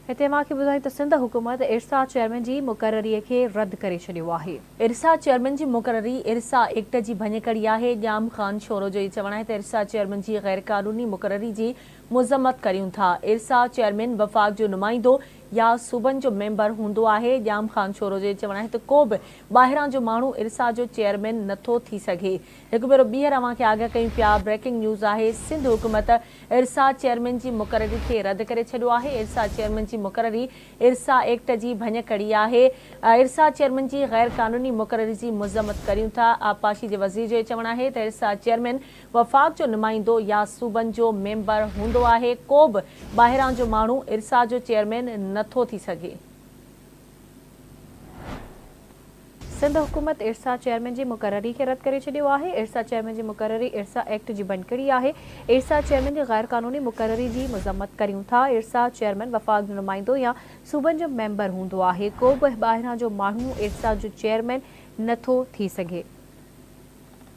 हिते मां खे ॿुधाई त सिंध हुकूमत इरसा चेयरमैन जी मुक़ररीअ खे रद्द करे छॾियो आहे। इरसा चेयरमैन जी मुक़ररी इरसा एक्ट जी भञकड़ी आहे। जाम ख़ान शोरो जो चवणु आहे त इरसा चेयरमैन जी गैर कानूनी मुक़ररी जी मुज़म्मत करियूं था। इरसा चेयरमैन वफ़ाक़ जो नुमाइंदो या सूबनि जो मेंबर हूंदो आहे। जाम ख़ान शोरो जो चवणु आहे त को बि ॿाहिरां जो माण्हू इरसा जो चेयरमैन नथो थी सघे। हिकु भेरो ॿीहर अव्हांखे आगाह कयूं पिया। ब्रेकिंग न्यूज़ आहे। सिंध हुकूमत इरसा चेयरमैन जी मुक़ररी खे रद्द करे छॾियो आहे। इरसा चेयरमैन जी मुक़ररी इरसा एक्ट जी भञकड़ी आहे। इरसा चेयरमैन जी गैर कानूनी मुक़ररी जी मुज़म्मत करियूं था। आबपाशी जे वज़ीर जो चवणु आहे त इरसा चेयरमैन वफ़ाक़ जो नुमाइंदो या सूबनि जो मेंबर हूंदो आहे। को बि ॿाहिरां जो माण्हू इरसा जो चेयरमैन नथो थी सघे। सिंध हुकूमत इरसा चेयरमैन जी मुक़ररी खे रद्द करे छॾियो आहे। इरसा चेयरमैन जी मुक़ररी इरसा एक्ट जी भञकड़ी आहे। इरसा चेयरमैन जी गैर कानूनी मुक़ररी जी मुज़म्मत करियूं था। इरसा चेयरमैन वफ़ाक़ जो नुमाइंदो या सूबनि जो मेंबर हूंदो आहे। को बि ॿाहिरां जो माण्हू इरसा जो चेयरमैन नथो थी सघे।